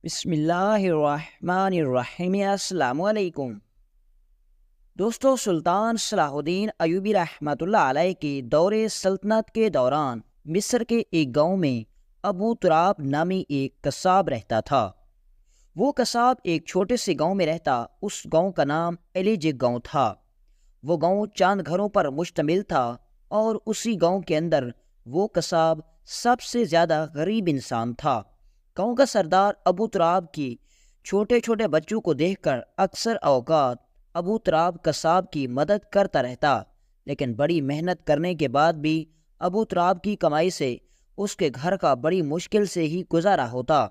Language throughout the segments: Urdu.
بسم اللہ الرحمن الرحیم۔ السلام علیکم دوستو، سلطان صلاح الدین ایوبی رحمۃ اللہ علیہ کے دور سلطنت کے دوران مصر کے ایک گاؤں میں ابو تراب نامی ایک قصاب رہتا تھا۔ وہ قصاب ایک چھوٹے سے گاؤں میں رہتا۔ اس گاؤں کا نام ایلیجک گاؤں تھا۔ وہ گاؤں چاند گھروں پر مشتمل تھا اور اسی گاؤں کے اندر وہ قصاب سب سے زیادہ غریب انسان تھا۔ گاؤں کا سردار ابو تراب کی چھوٹے چھوٹے بچوں کو دیکھ کر اکثر اوقات ابو تراب قصاب کی مدد کرتا رہتا، لیکن بڑی محنت کرنے کے بعد بھی ابو تراب کی کمائی سے اس کے گھر کا بڑی مشکل سے ہی گزارا ہوتا۔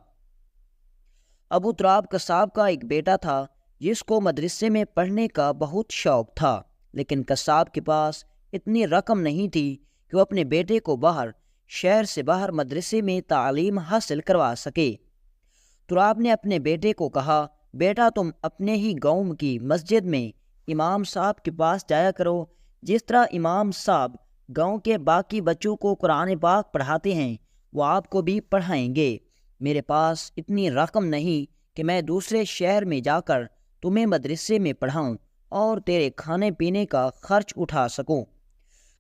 ابو تراب قصاب کا ایک بیٹا تھا جس کو مدرسے میں پڑھنے کا بہت شوق تھا، لیکن قصاب کے پاس اتنی رقم نہیں تھی کہ وہ اپنے بیٹے کو شہر سے باہر مدرسے میں تعلیم حاصل کروا سکے۔ تراب نے اپنے بیٹے کو کہا، بیٹا تم اپنے ہی گاؤں کی مسجد میں امام صاحب کے پاس جایا کرو۔ جس طرح امام صاحب گاؤں کے باقی بچوں کو قرآن پاک پڑھاتے ہیں وہ آپ کو بھی پڑھائیں گے۔ میرے پاس اتنی رقم نہیں کہ میں دوسرے شہر میں جا کر تمہیں مدرسے میں پڑھاؤں اور تیرے کھانے پینے کا خرچ اٹھا سکوں۔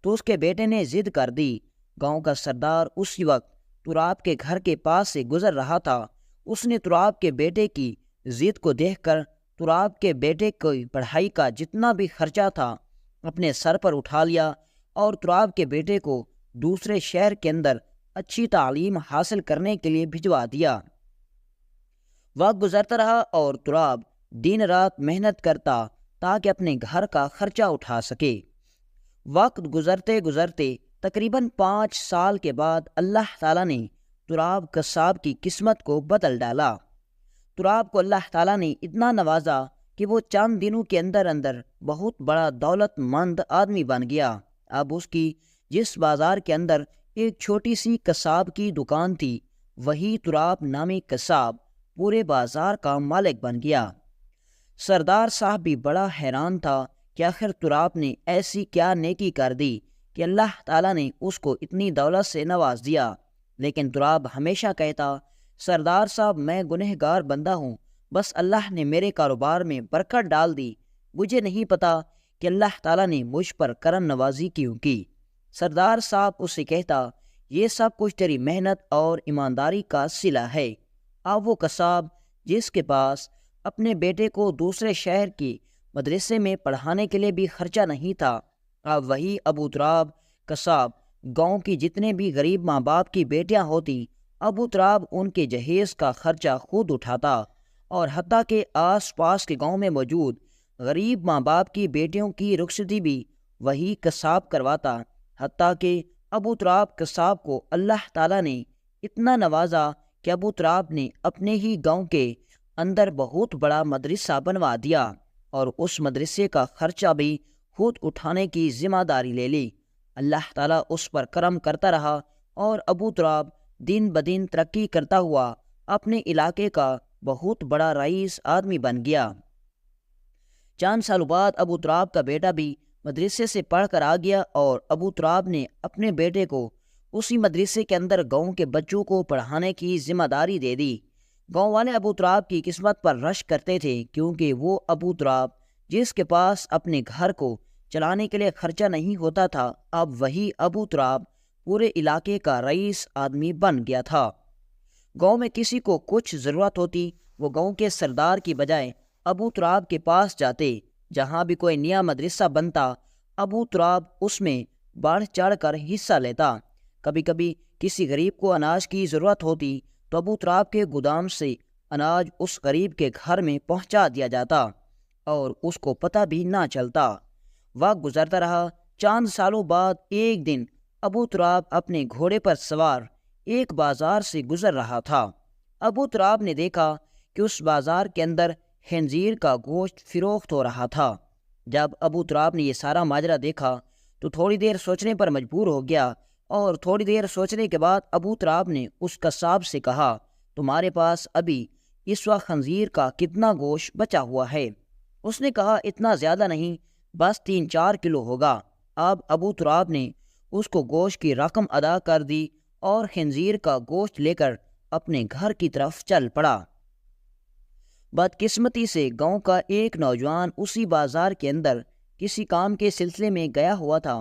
تو اس کے بیٹے نے ضد کر دی۔ گاؤں کا سردار اسی وقت تراب کے گھر کے پاس سے گزر رہا تھا۔ اس نے تراب کے بیٹے کی ضد کو دیکھ کر تراب کے بیٹے کی پڑھائی کا جتنا بھی خرچہ تھا اپنے سر پر اٹھا لیا اور تراب کے بیٹے کو دوسرے شہر کے اندر اچھی تعلیم حاصل کرنے کے لیے بھجوا دیا۔ وقت گزرتا رہا اور تراب دن رات محنت کرتا تاکہ اپنے گھر کا خرچہ اٹھا سکے۔ وقت گزرتے گزرتے تقریباً 5 سال کے بعد اللہ تعالیٰ نے تراب قصاب کی قسمت کو بدل ڈالا۔ تراب کو اللہ تعالیٰ نے اتنا نوازا کہ وہ چند دنوں کے اندر اندر بہت بڑا دولت مند آدمی بن گیا۔ اب اس کی جس بازار کے اندر ایک چھوٹی سی قصاب کی دکان تھی، وہی تراب نامی قصاب پورے بازار کا مالک بن گیا۔ سردار صاحب بھی بڑا حیران تھا کہ آخر تراب نے ایسی کیا نیکی کر دی کہ اللہ تعالیٰ نے اس کو اتنی دولت سے نواز دیا۔ لیکن تراب ہمیشہ کہتا، سردار صاحب میں گنہگار بندہ ہوں، بس اللہ نے میرے کاروبار میں برکت ڈال دی، مجھے نہیں پتا کہ اللہ تعالیٰ نے مجھ پر کرم نوازی کیوں کی۔ سردار صاحب اس سے کہتا، یہ سب کچھ تیری محنت اور ایمانداری کا صلہ ہے۔ اب وہ قصاب جس کے پاس اپنے بیٹے کو دوسرے شہر کی مدرسے میں پڑھانے کے لیے بھی خرچہ نہیں تھا، اب وہی ابو تراب قصاب گاؤں کی جتنے بھی غریب ماں باپ کی بیٹیاں ہوتی، ابو تراب ان کے جہیز کا خرچہ خود اٹھاتا اور حتیٰ کہ آس پاس کے گاؤں میں موجود غریب ماں باپ کی بیٹیوں کی رخصتی بھی وہی قصاب کرواتا۔ حتیٰ کہ ابو تراب قصاب کو اللہ تعالیٰ نے اتنا نوازا کہ ابو تراب نے اپنے ہی گاؤں کے اندر بہت بڑا مدرسہ بنوا دیا اور اس مدرسے کا خرچہ بھی خود اٹھانے کی ذمہ داری لے لی۔ اللہ تعالیٰ اس پر کرم کرتا رہا اور ابو تراب دن بدن ترقی کرتا ہوا اپنے علاقے کا بہت بڑا رئیس آدمی بن گیا۔ چند سال بعد ابو تراب کا بیٹا بھی مدرسے سے پڑھ کر آ گیا اور ابو تراب نے اپنے بیٹے کو اسی مدرسے کے اندر گاؤں کے بچوں کو پڑھانے کی ذمہ داری دے دی۔ گاؤں والے ابو تراب کی قسمت پر رشک کرتے تھے، کیونکہ وہ ابو تراب جس کے پاس اپنے گھر کو چلانے کے لیے خرچہ نہیں ہوتا تھا، اب وہی ابو تراب پورے علاقے کا رئیس آدمی بن گیا تھا۔ گاؤں میں کسی کو کچھ ضرورت ہوتی، وہ گاؤں کے سردار کی بجائے ابو تراب کے پاس جاتے۔ جہاں بھی کوئی نیا مدرسہ بنتا، ابو تراب اس میں بڑھ چڑھ کر حصہ لیتا۔ کبھی کبھی کسی غریب کو اناج کی ضرورت ہوتی تو ابو تراب کے گودام سے اناج اس غریب کے گھر میں پہنچا دیا جاتا اور اس کو پتہ بھی نہ چلتا۔ وقت گزرتا رہا۔ چند سالوں بعد ایک دن ابو تراب اپنے گھوڑے پر سوار ایک بازار سے گزر رہا تھا۔ ابو تراب نے دیکھا کہ اس بازار کے اندر خنزیر کا گوشت فروخت ہو رہا تھا۔ جب ابو تراب نے یہ سارا ماجرا دیکھا تو تھوڑی دیر سوچنے پر مجبور ہو گیا، اور تھوڑی دیر سوچنے کے بعد ابو تراب نے اس قصاب سے کہا، تمہارے پاس ابھی اس وقت خنزیر کا کتنا گوشت بچا ہوا ہے؟ اس نے کہا، اتنا زیادہ نہیں، بس 3-4 کلو ہوگا۔ اب ابو تراب نے اس کو گوشت کی رقم ادا کر دی اور خنزیر کا گوشت لے کر اپنے گھر کی طرف چل پڑا۔ بدقسمتی سے گاؤں کا ایک نوجوان اسی بازار کے اندر کسی کام کے سلسلے میں گیا ہوا تھا۔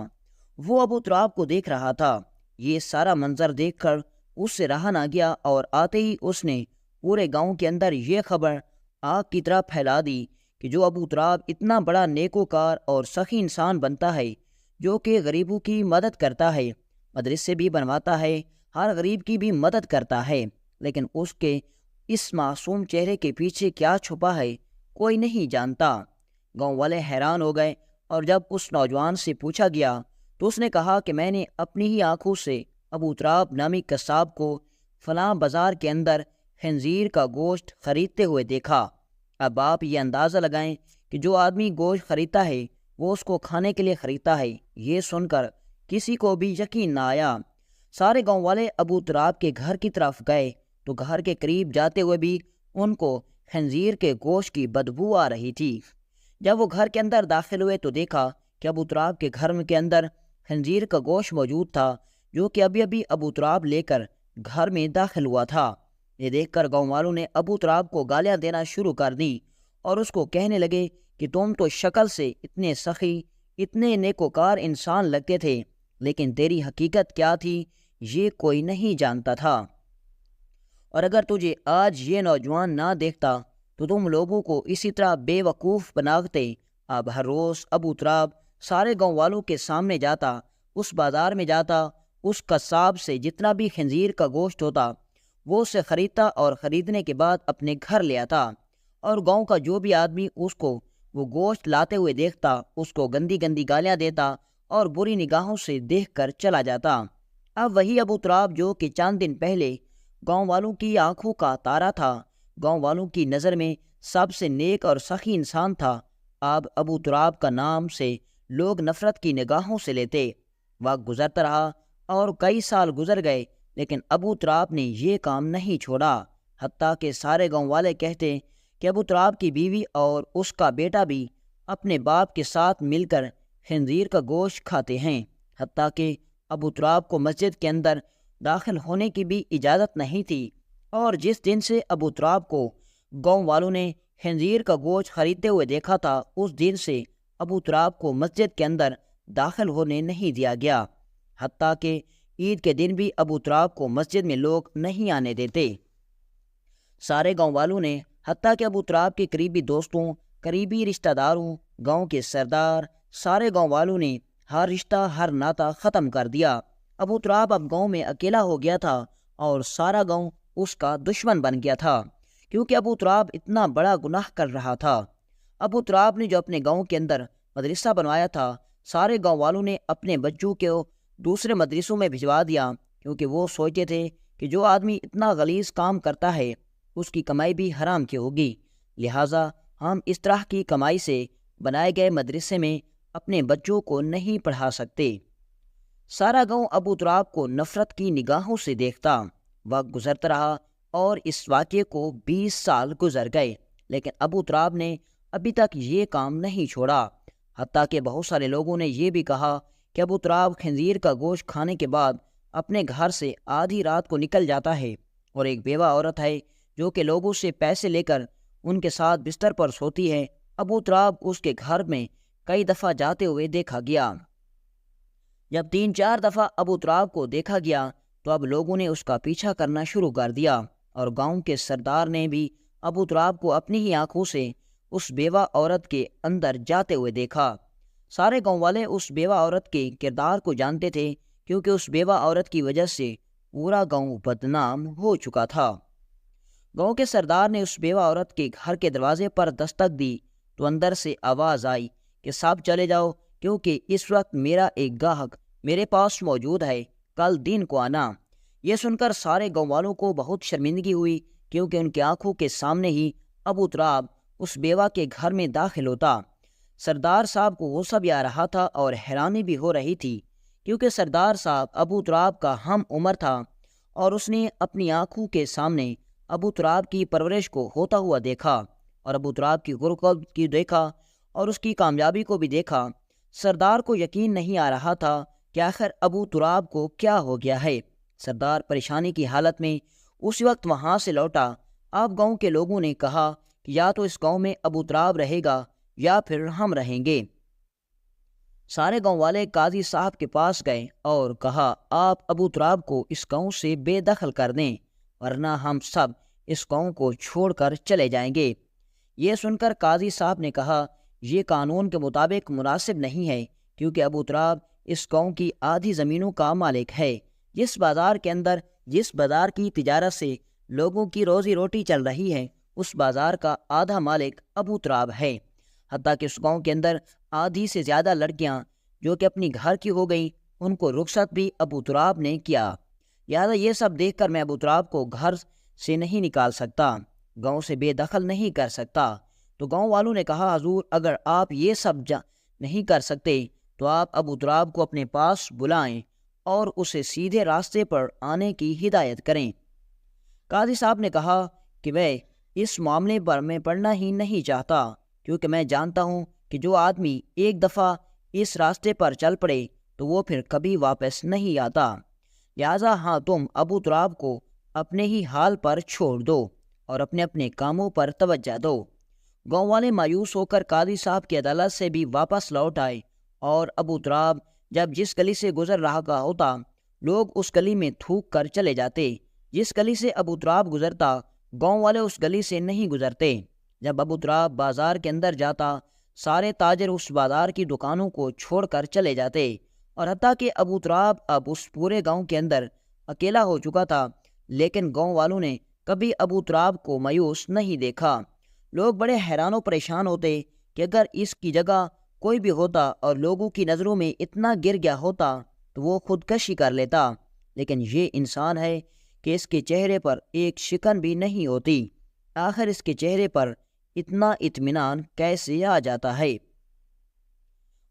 وہ ابو تراب کو دیکھ رہا تھا۔ یہ سارا منظر دیکھ کر اس سے رہا نہ گیا اور آتے ہی اس نے پورے گاؤں کے اندر یہ خبر آگ کی طرح پھیلا دی کہ جو ابو تراب اتنا بڑا نیکوکار اور سخی انسان بنتا ہے، جو کہ غریبوں کی مدد کرتا ہے، مدرسے بھی بنواتا ہے، ہر غریب کی بھی مدد کرتا ہے، لیکن اس کے اس معصوم چہرے کے پیچھے کیا چھپا ہے کوئی نہیں جانتا۔ گاؤں والے حیران ہو گئے اور جب اس نوجوان سے پوچھا گیا تو اس نے کہا کہ میں نے اپنی ہی آنکھوں سے ابو تراب نامی قصاب کو فلاں بازار کے اندر خنزیر کا گوشت خریدتے ہوئے دیکھا۔ اب آپ یہ اندازہ لگائیں کہ جو آدمی گوشت خریدتا ہے وہ اس کو کھانے کے لیے خریدتا ہے۔ یہ سن کر کسی کو بھی یقین نہ آیا۔ سارے گاؤں والے ابو تراب کے گھر کی طرف گئے تو گھر کے قریب جاتے ہوئے بھی ان کو خنزیر کے گوشت کی بدبو آ رہی تھی۔ جب وہ گھر کے اندر داخل ہوئے تو دیکھا کہ ابو تراب کے گھر کے اندر خنزیر کا گوشت موجود تھا، جو کہ ابھی ابھی ابو تراب لے کر گھر میں داخل ہوا تھا۔ یہ دیکھ کر گاؤں والوں نے ابو تراب کو گالیاں دینا شروع کر دی اور اس کو کہنے لگے کہ تم تو شکل سے اتنے سخی، اتنے نیکوکار انسان لگتے تھے، لیکن تیری حقیقت کیا تھی یہ کوئی نہیں جانتا تھا، اور اگر تجھے آج یہ نوجوان نہ دیکھتا تو تم لوگوں کو اسی طرح بے وقوف بناتے۔ اب ہر روز ابو تراب سارے گاؤں والوں کے سامنے جاتا، اس بازار میں جاتا، اس قصاب سے جتنا بھی خنزیر کا گوشت ہوتا وہ اسے خریدتا اور خریدنے کے بعد اپنے گھر لے آتا، اور گاؤں کا جو بھی آدمی اس کو وہ گوشت لاتے ہوئے دیکھتا اس کو گندی گندی گالیاں دیتا اور بری نگاہوں سے دیکھ کر چلا جاتا۔ اب وہی ابو تراب جو کہ چند دن پہلے گاؤں والوں کی آنکھوں کا تارا تھا، گاؤں والوں کی نظر میں سب سے نیک اور سخی انسان تھا، اب ابو تراب کا نام سے لوگ نفرت کی نگاہوں سے لیتے۔ وقت گزرتا رہا اور کئی سال گزر گئے، لیکن ابو تراب نے یہ کام نہیں چھوڑا، حتیٰ کہ سارے گاؤں والے کہتے کہ ابو تراب کی بیوی اور اس کا بیٹا بھی اپنے باپ کے ساتھ مل کر خنزیر کا گوشت کھاتے ہیں، حتیٰ کہ ابو تراب کو مسجد کے اندر داخل ہونے کی بھی اجازت نہیں تھی، اور جس دن سے ابو تراب کو گاؤں والوں نے خنزیر کا گوشت خریدتے ہوئے دیکھا تھا اس دن سے ابو تراب کو مسجد کے اندر داخل ہونے نہیں دیا گیا، حتیٰ کہ عید کے دن بھی ابو تراب کو مسجد میں لوگ نہیں آنے دیتے۔ سارے گاؤں والوں نے، حتیٰ کہ ابو تراب کے قریبی دوستوں، قریبی رشتہ داروں، گاؤں کے سردار، سارے گاؤں والوں نے ہر رشتہ ہر ناطہ ختم کر دیا۔ ابو تراب اب گاؤں میں اکیلا ہو گیا تھا اور سارا گاؤں اس کا دشمن بن گیا تھا، کیونکہ ابو تراب اتنا بڑا گناہ کر رہا تھا۔ ابو تراب نے جو اپنے گاؤں کے اندر مدرسہ بنوایا تھا، سارے گاؤں والوں نے اپنے بچوں کو دوسرے مدرسوں میں بھجوا دیا، کیونکہ وہ سوچتے تھے کہ جو آدمی اتنا غلیظ کام کرتا ہے اس کی کمائی بھی حرام کی ہوگی، لہٰذا ہم اس طرح کی کمائی سے بنائے گئے مدرسے میں اپنے بچوں کو نہیں پڑھا سکتے۔ سارا گاؤں ابو تراب کو نفرت کی نگاہوں سے دیکھتا۔ وقت گزرتا رہا اور اس واقعے کو 20 سال گزر گئے، لیکن ابو تراب نے ابھی تک یہ کام نہیں چھوڑا، حتیٰ کہ بہت سارے لوگوں نے یہ بھی کہا کہ ابو تراب خنزیر کا گوشت کھانے کے بعد اپنے گھر سے آدھی رات کو نکل جاتا ہے، اور ایک بیوہ عورت ہے جو کہ لوگوں سے پیسے لے کر ان کے ساتھ بستر پر سوتی ہے۔ ابو تراب اس کے گھر میں کئی دفعہ جاتے ہوئے دیکھا گیا۔ جب 3-4 دفعہ ابو تراب کو دیکھا گیا تو اب لوگوں نے اس کا پیچھا کرنا شروع کر دیا، اور گاؤں کے سردار نے بھی ابو تراب کو اپنی ہی آنکھوں سے اس بیوہ عورت کے اندر جاتے ہوئے دیکھا۔ سارے گاؤں والے اس بیوہ عورت کے کردار کو جانتے تھے، کیونکہ اس بیوہ عورت کی وجہ سے پورا گاؤں بدنام ہو چکا تھا۔ گاؤں کے سردار نے اس بیوہ عورت کے گھر کے دروازے پر دستک دی تو اندر سے آواز آئی کہ سب چلے جاؤ، کیونکہ اس وقت میرا ایک گاہک میرے پاس موجود ہے، کل دن کو آنا۔ یہ سن کر سارے گاؤں والوں کو بہت شرمندگی ہوئی، کیونکہ ان کی آنکھوں کے سامنے ہی ابو تراب اس بیوہ کے گھر میں داخل ہوتا۔ سردار صاحب کو غصہ بھی آ رہا تھا اور حیرانی بھی ہو رہی تھی، کیونکہ سردار صاحب ابو تراب کا ہم عمر تھا اور اس نے اپنی آنکھوں کے سامنے ابو تراب کی پرورش کو ہوتا ہوا دیکھا، اور ابو تراب کی غربت کی دیکھا اور اس کی کامیابی کو بھی دیکھا۔ سردار کو یقین نہیں آ رہا تھا کہ آخر ابو تراب کو کیا ہو گیا ہے۔ سردار پریشانی کی حالت میں اسی وقت وہاں سے لوٹا۔ اب گاؤں کے لوگوں نے کہا کہ کہ یا تو اس گاؤں میں ابو تراب رہے گا یا پھر ہم رہیں گے۔ سارے گاؤں والے قاضی صاحب کے پاس گئے اور کہا آپ ابو تراب کو اس گاؤں سے بے دخل کر دیں ورنہ ہم سب اس گاؤں کو چھوڑ کر چلے جائیں گے۔ یہ سن کر قاضی صاحب نے کہا یہ قانون کے مطابق مناسب نہیں ہے، کیونکہ ابو تراب اس گاؤں کی آدھی زمینوں کا مالک ہے۔ جس بازار کی تجارت سے لوگوں کی روزی روٹی چل رہی ہے اس بازار کا آدھا مالک ابو تراب ہے۔ حتیٰ کہ اس گاؤں کے اندر آدھی سے زیادہ لڑکیاں جو کہ اپنی گھر کی ہو گئیں ان کو رخصت بھی ابو تراب نے کیا۔ لہٰذا یہ سب دیکھ کر میں ابو تراب کو گھر سے نہیں نکال سکتا، گاؤں سے بے دخل نہیں کر سکتا۔ تو گاؤں والوں نے کہا حضور اگر آپ یہ سب نہیں کر سکتے تو آپ ابو تراب کو اپنے پاس بلائیں اور اسے سیدھے راستے پر آنے کی ہدایت کریں۔ قاضی صاحب نے کہا کہ میں اس معاملے پر میں پڑھنا ہی نہیں چاہتا، کیونکہ میں جانتا ہوں کہ جو آدمی ایک دفعہ اس راستے پر چل پڑے تو وہ پھر کبھی واپس نہیں آتا۔ لہٰذا ہاں تم ابو تراب کو اپنے ہی حال پر چھوڑ دو اور اپنے اپنے کاموں پر توجہ دو۔ گاؤں والے مایوس ہو کر قاضی صاحب کی عدالت سے بھی واپس لوٹ آئے، اور ابو تراب جب جس گلی سے گزر رہا ہوتا لوگ اس گلی میں تھوک کر چلے جاتے۔ جس گلی سے ابو تراب گزرتا گاؤں والے اس گلی سے نہیں گزرتے۔ جب ابو تراب بازار کے اندر جاتا سارے تاجر اس بازار کی دکانوں کو چھوڑ کر چلے جاتے، اور حتیٰ کہ ابو تراب اب اس پورے گاؤں کے اندر اکیلا ہو چکا تھا، لیکن گاؤں والوں نے کبھی ابو تراب کو مایوس نہیں دیکھا۔ لوگ بڑے حیران و پریشان ہوتے کہ اگر اس کی جگہ کوئی بھی ہوتا اور لوگوں کی نظروں میں اتنا گر گیا ہوتا تو وہ خودکشی کر لیتا، لیکن یہ انسان ہے کہ اس کے چہرے پر ایک شکن بھی نہیں ہوتی، آخر اس کے چہرے پر اتنا اطمینان کیسے آ جاتا ہے؟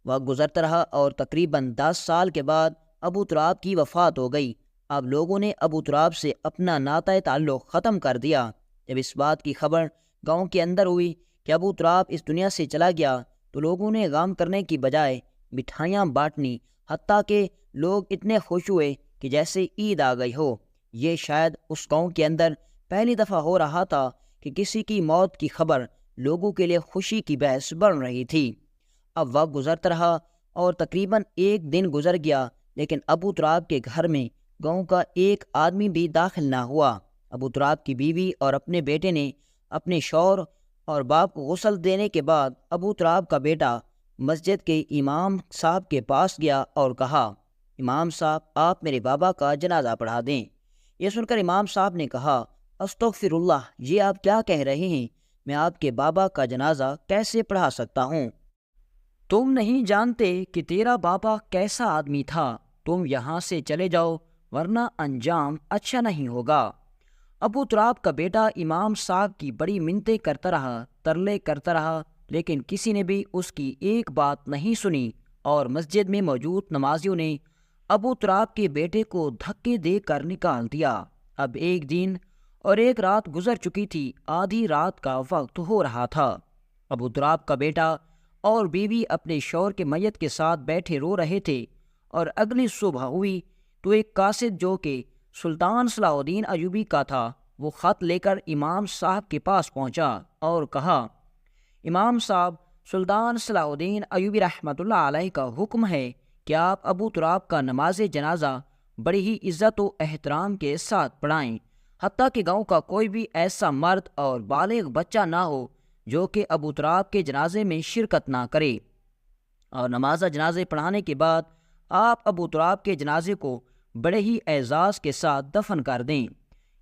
وقت گزرتا رہا اور تقریباً 10 سال کے بعد ابو تراب کی وفات ہو گئی۔ اب لوگوں نے ابو تراب سے اپنا ناطۂ تعلق ختم کر دیا۔ جب اس بات کی خبر گاؤں کے اندر ہوئی کہ ابو تراب اس دنیا سے چلا گیا تو لوگوں نے غم کرنے کی بجائے مٹھائیاں بانٹنی، حتیٰ کہ لوگ اتنے خوش ہوئے کہ جیسے عید آ گئی ہو۔ یہ شاید اس گاؤں کے اندر پہلی دفعہ ہو رہا تھا کہ کسی کی موت کی خبر لوگوں کے لیے خوشی کی باعث بن رہی تھی۔ اب وقت گزرتا رہا اور تقریباً 1 دن گزر گیا، لیکن ابو تراب کے گھر میں گاؤں کا ایک آدمی بھی داخل نہ ہوا۔ ابو تراب کی بیوی اور اپنے بیٹے نے اپنے شوہر اور باپ کو غسل دینے کے بعد ابو تراب کا بیٹا مسجد کے امام صاحب کے پاس گیا اور کہا امام صاحب آپ میرے بابا کا جنازہ پڑھا دیں۔ یہ سن کر امام صاحب نے کہا استغفر اللہ، یہ آپ کیا کہہ رہے ہیں؟ میں آپ کے بابا کا جنازہ کیسے پڑھا سکتا ہوں؟ تم نہیں جانتے کہ تیرا بابا کیسا آدمی تھا، تم یہاں سے چلے جاؤ ورنہ انجام اچھا نہیں ہوگا۔ ابو تراب کا بیٹا امام صاحب کی بڑی منتیں کرتا رہا، ترلے کرتا رہا، لیکن کسی نے بھی اس کی ایک بات نہیں سنی، اور مسجد میں موجود نمازیوں نے ابو تراب کے بیٹے کو دھکے دے کر نکال دیا۔ اب 1 دن اور 1 رات گزر چکی تھی، آدھی رات کا وقت ہو رہا تھا۔ ابو تراب کا بیٹا اور بیوی اپنے شوہر کے میت کے ساتھ بیٹھے رو رہے تھے، اور اگلی صبح ہوئی تو ایک قاصد جو کہ سلطان صلاح الدین ایوبی کا تھا وہ خط لے کر امام صاحب کے پاس پہنچا اور کہا امام صاحب، سلطان صلاح الدین ایوبی رحمۃ اللہ علیہ کا حکم ہے کہ آپ ابو تراب کا نماز جنازہ بڑی ہی عزت و احترام کے ساتھ پڑھائیں، حتیٰ کہ گاؤں کا کوئی بھی ایسا مرد اور بالغ بچہ نہ ہو جو کہ ابو تراب کے جنازے میں شرکت نہ کرے، اور نماز جنازے پڑھانے کے بعد آپ ابو تراب کے جنازے کو بڑے ہی اعزاز کے ساتھ دفن کر دیں۔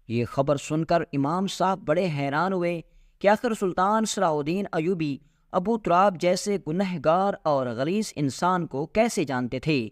یہ خبر سن کر امام صاحب بڑے حیران ہوئے کہ آخر سلطان صلاح الدین ایوبی ابو تراب جیسے گنہگار اور غلیظ انسان کو کیسے جانتے تھے۔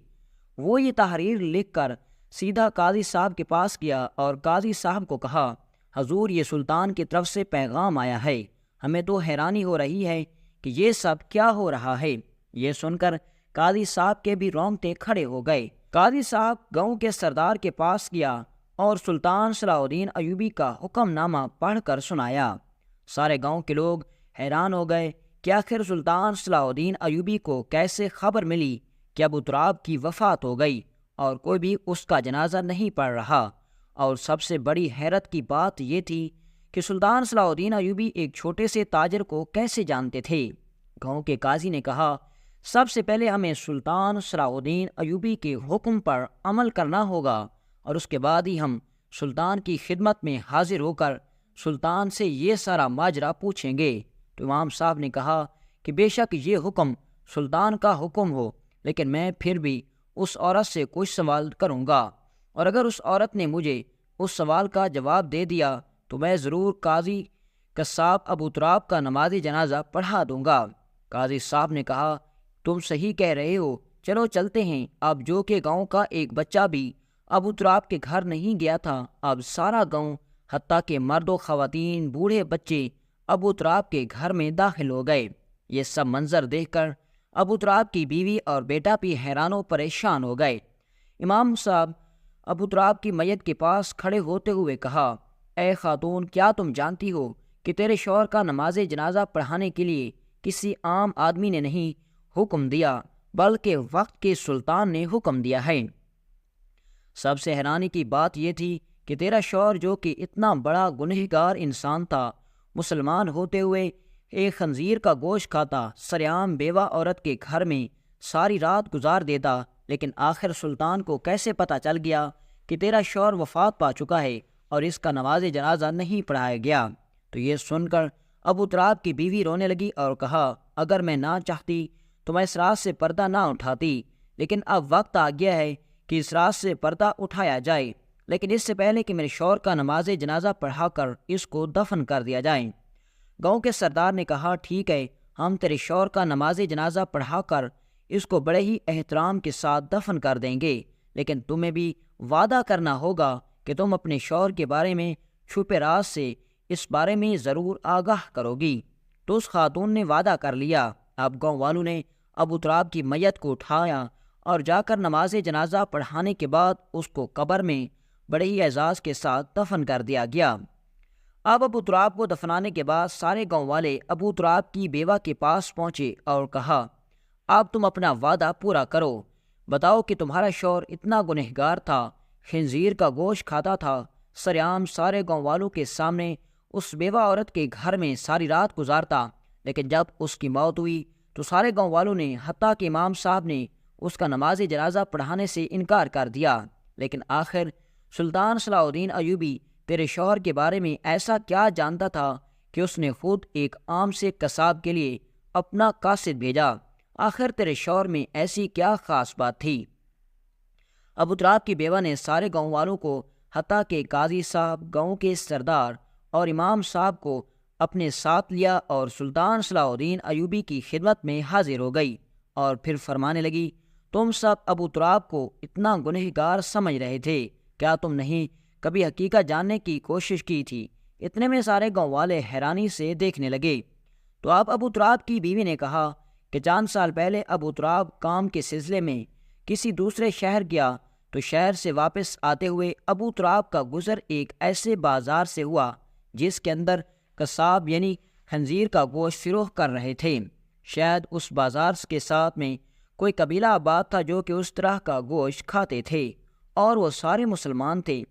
وہ یہ تحریر لکھ کر سیدھا قاضی صاحب کے پاس گیا اور قاضی صاحب کو کہا حضور، یہ سلطان کی طرف سے پیغام آیا ہے، ہمیں تو حیرانی ہو رہی ہے کہ یہ سب کیا ہو رہا ہے۔ یہ سن کر قاضی صاحب کے بھی رونگٹے کھڑے ہو گئے۔ قاضی صاحب گاؤں کے سردار کے پاس گیا اور سلطان صلاح الدین ایوبی کا حکم نامہ پڑھ کر سنایا۔ سارے گاؤں کے لوگ حیران ہو گئے کہ آخر سلطان صلاح الدین ایوبی کو کیسے خبر ملی کہ ابو تراب کی وفات ہو گئی اور کوئی بھی اس کا جنازہ نہیں پڑھ رہا۔ اور سب سے بڑی حیرت کی بات یہ تھی کہ سلطان صلاح الدین ایوبی ایک چھوٹے سے تاجر کو کیسے جانتے تھے۔ گاؤں کے قاضی نے کہا، سب سے پہلے ہمیں سلطان صلاح الدین ایوبی کے حکم پر عمل کرنا ہوگا اور اس کے بعد ہی ہم سلطان کی خدمت میں حاضر ہو کر سلطان سے یہ سارا ماجرا پوچھیں گے۔ تو امام صاحب نے کہا کہ بے شک یہ حکم سلطان کا حکم ہو، لیکن میں پھر بھی اس عورت سے کچھ سوال کروں گا، اور اگر اس عورت نے مجھے اس سوال کا جواب دے دیا تو میں ضرور قاضی قصاب ابو تراب کا نماز جنازہ پڑھا دوں گا۔ قاضی صاحب نے کہا، تم صحیح کہہ رہے ہو، چلو چلتے ہیں۔ اب جو کہ گاؤں کا ایک بچہ بھی ابو تراب کے گھر نہیں گیا تھا، اب سارا گاؤں حتیٰ کہ مرد و خواتین، بوڑھے بچے ابو تراب کے گھر میں داخل ہو گئے۔ یہ سب منظر دیکھ کر ابو تراب کی بیوی اور بیٹا بھی حیران و پریشان ہو گئے۔ امام صاحب ابو تراب کی میت کے پاس کھڑے ہوتے ہوئے کہا، اے خاتون، کیا تم جانتی ہو کہ تیرے شوہر کا نماز جنازہ پڑھانے کے لیے کسی عام آدمی نے نہیں حکم دیا، بلکہ وقت کے سلطان نے حکم دیا ہے۔ سب سے حیرانی کی بات یہ تھی کہ تیرا شوہر جو کہ اتنا بڑا گنہگار انسان تھا، مسلمان ہوتے ہوئے ایک خنزیر کا گوشت کھاتا، سرعام بیوہ عورت کے گھر میں ساری رات گزار دیتا، لیکن آخر سلطان کو کیسے پتہ چل گیا کہ تیرا شوہر وفات پا چکا ہے اور اس کا نماز جنازہ نہیں پڑھایا گیا؟ تو یہ سن کر ابو تراب کی بیوی رونے لگی اور کہا، اگر میں نہ چاہتی تو میں اس رات سے پردہ نہ اٹھاتی، لیکن اب وقت آ گیا ہے کہ اس رات سے پردہ اٹھایا جائے، لیکن اس سے پہلے کہ میرے شوہر کا نماز جنازہ پڑھا کر اس کو دفن کر دیا جائے۔ گاؤں کے سردار نے کہا، ٹھیک ہے، ہم تیرے شوہر کا نماز جنازہ پڑھا کر اس کو بڑے ہی احترام کے ساتھ دفن کر دیں گے، لیکن تمہیں بھی وعدہ کرنا ہوگا کہ تم اپنے شوہر کے بارے میں چھپے راز سے اس بارے میں ضرور آگاہ کرو گی۔ تو اس خاتون نے وعدہ کر لیا۔ اب گاؤں والوں نے ابو تراب کی میت کو اٹھایا اور جا کر نماز جنازہ پڑھانے کے بعد اس کو قبر میں بڑے ہی اعزاز کے ساتھ دفن کر دیا گیا۔ اب ابو تراب کو دفنانے کے بعد سارے گاؤں والے ابو تراب کی بیوہ کے پاس پہنچے اور کہا، اب تم اپنا وعدہ پورا کرو، بتاؤ کہ تمہارا شوہر اتنا گنہگار تھا، خنزیر کا گوشت کھاتا تھا، سرعام سارے گاؤں والوں کے سامنے اس بیوہ عورت کے گھر میں ساری رات گزارتا، لیکن جب اس کی موت ہوئی تو سارے گاؤں والوں نے حتیٰ کہ امام صاحب نے اس کا نماز جنازہ پڑھانے سے انکار کر دیا، لیکن آخر سلطان صلاح الدین ایوبی تیرے شوہر کے بارے میں ایسا کیا جانتا تھا کہ اس نے خود ایک عام سے قصاب کے لیے اپنا قاصد بھیجا؟ آخر تیرے شوہر میں ایسی کیا خاص بات تھی؟ ابو تراب کی بیوہ نے سارے گاؤں والوں کو حتیٰ کہ قاضی صاحب، گاؤں کے سردار اور امام صاحب کو اپنے ساتھ لیا اور سلطان صلاح الدین ایوبی کی خدمت میں حاضر ہو گئی اور پھر فرمانے لگی، تم سب ابو تراب کو اتنا گنہگار سمجھ رہے تھے، کیا تم نہیں کبھی حقیقت جاننے کی کوشش کی تھی؟ اتنے میں سارے گاؤں والے حیرانی سے دیکھنے لگے۔ تو اب ابو تراب کی بیوی نے کہا کہ چند سال پہلے ابو تراب کام کے سلسلے میں کسی دوسرے شہر گیا تو شہر سے واپس آتے ہوئے ابو تراب کا گزر ایک ایسے بازار سے ہوا جس کے اندر قصاب یعنی خنزیر کا گوشت فروخت کر رہے تھے۔ شاید اس بازار کے ساتھ میں کوئی قبیلہ آباد تھا جو کہ اس طرح کا گوشت کھاتے تھے اور وہ سارے مسلمان تھے۔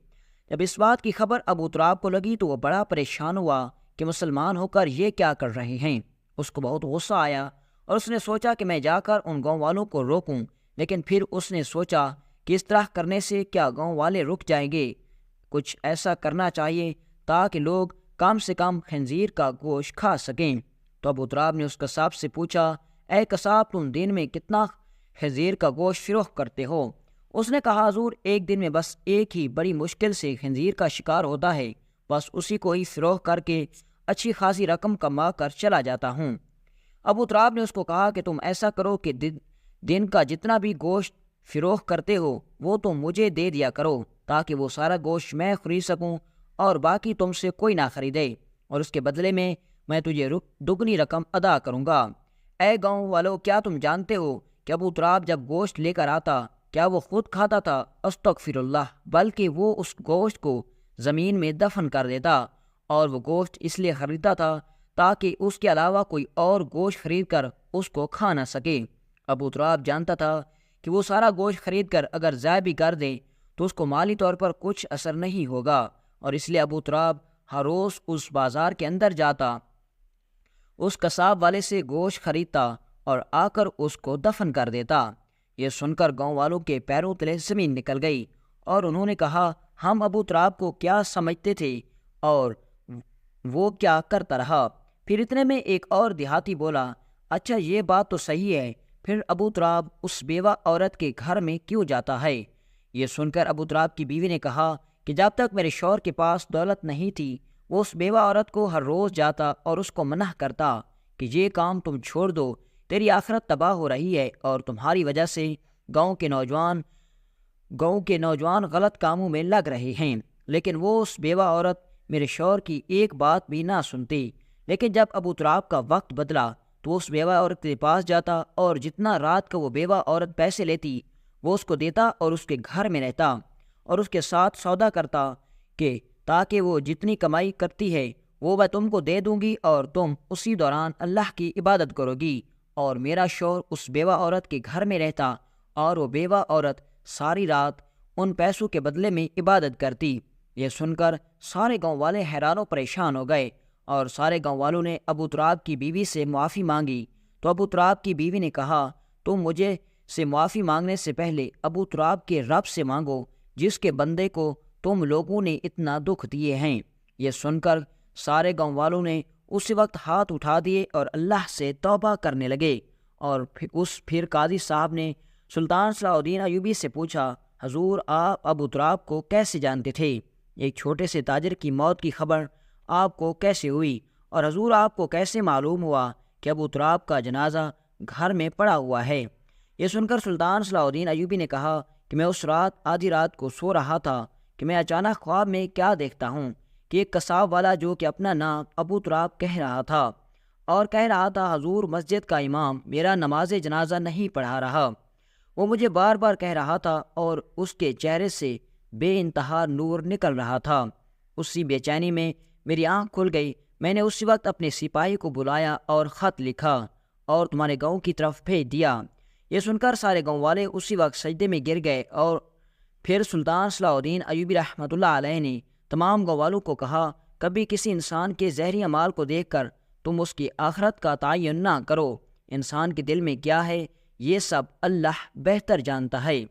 جب اس بات کی خبر ابو تراب کو لگی تو وہ بڑا پریشان ہوا کہ مسلمان ہو کر یہ کیا کر رہے ہیں۔ اس کو بہت غصہ آیا اور اس نے سوچا کہ میں جا کر ان گاؤں والوں کو روکوں، لیکن پھر اس نے سوچا کہ اس طرح کرنے سے کیا گاؤں والے رک جائیں گے؟ کچھ ایسا کرنا چاہیے تاکہ لوگ کم سے کم خنزیر کا گوشت کھا سکیں۔ تو ابو تراب نے اس قصاب سے پوچھا، اے قصاب، تم دن میں کتنا خنزیر کا گوشت فروخت کرتے ہو؟ اس نے کہا، حضور، ایک دن میں بس ایک ہی بڑی مشکل سے خنزیر کا شکار ہوتا ہے، بس اسی کو ہی فروخت کر کے اچھی خاصی رقم کما کر چلا جاتا ہوں۔ ابو تراب نے اس کو کہا کہ تم ایسا کرو کہ دن کا جتنا بھی گوشت فروخت کرتے ہو وہ تم مجھے دے دیا کرو تاکہ وہ سارا گوشت میں خرید سکوں اور باقی تم سے کوئی نہ خریدے، اور اس کے بدلے میں تجھے دگنی رقم ادا کروں گا۔ اے گاؤں والو، کیا تم جانتے ہو کہ ابو تراب جب گوشت لے کر آتا کیا وہ خود کھاتا تھا؟ استغفر اللہ، بلکہ وہ اس گوشت کو زمین میں دفن کر دیتا، اور وہ گوشت اس لیے خریدتا تھا تاکہ اس کے علاوہ کوئی اور گوشت خرید کر اس کو کھا نہ سکے۔ ابو تراب جانتا تھا کہ وہ سارا گوشت خرید کر اگر ضائع بھی کر دے تو اس کو مالی طور پر کچھ اثر نہیں ہوگا، اور اس لیے ابو تراب ہر روز اس بازار کے اندر جاتا، اس قصاب والے سے گوشت خریدتا اور آ کر اس کو دفن کر دیتا۔ یہ سن کر گاؤں والوں کے پیروں تلے زمین نکل گئی اور انہوں نے کہا، ہم ابو تراب کو کیا سمجھتے تھے اور وہ کیا کرتا رہا۔ پھر اتنے میں ایک اور دیہاتی بولا، اچھا یہ بات تو صحیح ہے، پھر ابو تراب اس بیوہ عورت کے گھر میں کیوں جاتا ہے؟ یہ سن کر ابو تراب کی بیوی نے کہا کہ جب تک میرے شوہر کے پاس دولت نہیں تھی وہ اس بیوہ عورت کو ہر روز جاتا اور اس کو منع کرتا کہ یہ کام تم چھوڑ دو، تیری آخرت تباہ ہو رہی ہے اور تمہاری وجہ سے گاؤں کے نوجوان غلط کاموں میں لگ رہے ہیں۔ لیکن وہ اس بیوہ عورت میرے شوہر کی ایک بات بھی نہ سنتی۔ لیکن جب ابو تراب کا وقت بدلا تو وہ اس بیوہ عورت کے پاس جاتا اور جتنا رات کو وہ بیوہ عورت پیسے لیتی وہ اس کو دیتا اور اس کے گھر میں رہتا اور اس کے ساتھ سودا کرتا کہ تاکہ وہ جتنی کمائی کرتی ہے وہ میں تم کو دے دوں گی اور تم اسی دوران اللہ کی عبادت کرو گی، اور میرا شوہر اس بیوہ عورت کے گھر میں رہتا اور وہ بیوہ عورت ساری رات ان پیسوں کے بدلے میں عبادت کرتی۔ یہ سن کر سارے گاؤں والے حیران و پریشان ہو گئے اور سارے گاؤں والوں نے ابو تراب کی بیوی سے معافی مانگی۔ تو ابو تراب کی بیوی نے کہا، تم مجھے سے معافی مانگنے سے پہلے ابو تراب کے رب سے مانگو جس کے بندے کو تم لوگوں نے اتنا دکھ دیے ہیں۔ یہ سن کر سارے گاؤں والوں نے اسی وقت ہاتھ اٹھا دیے اور اللہ سے توبہ کرنے لگے۔ اور پھر قاضی صاحب نے سلطان صلاح الدین ایوبی سے پوچھا، حضور آپ ابو تراب کو کیسے جانتے تھے؟ ایک چھوٹے سے تاجر کی موت کی خبر آپ کو کیسے ہوئی؟ اور حضور آپ کو کیسے معلوم ہوا کہ ابو تراب کا جنازہ گھر میں پڑا ہوا ہے؟ یہ سن کر سلطان صلاح الدین ایوبی نے کہا کہ میں اس رات آدھی رات کو سو رہا تھا کہ میں اچانک خواب میں کیا دیکھتا ہوں کہ ایک قصاب والا جو کہ اپنا نام ابو تراب کہہ رہا تھا اور کہہ رہا تھا، حضور مسجد کا امام میرا نماز جنازہ نہیں پڑھا رہا، وہ مجھے بار بار کہہ رہا تھا اور اس کے چہرے سے بے انتہا نور نکل رہا تھا۔ اسی بے چینی میں میری آنکھ کھل گئی، میں نے اسی وقت اپنے سپاہی کو بلایا اور خط لکھا اور تمہارے گاؤں کی طرف بھیج دیا۔ یہ سن کر سارے گاؤں والے اسی وقت سجدے میں گر گئے اور پھر سلطان صلاح الدین ایوبی رحمۃ اللہ علیہ نے تمام گاؤں والوں کو کہا، کبھی کسی انسان کے زہری اعمال کو دیکھ کر تم اس کی آخرت کا تعین نہ کرو، انسان کے دل میں کیا ہے یہ سب اللہ بہتر جانتا ہے۔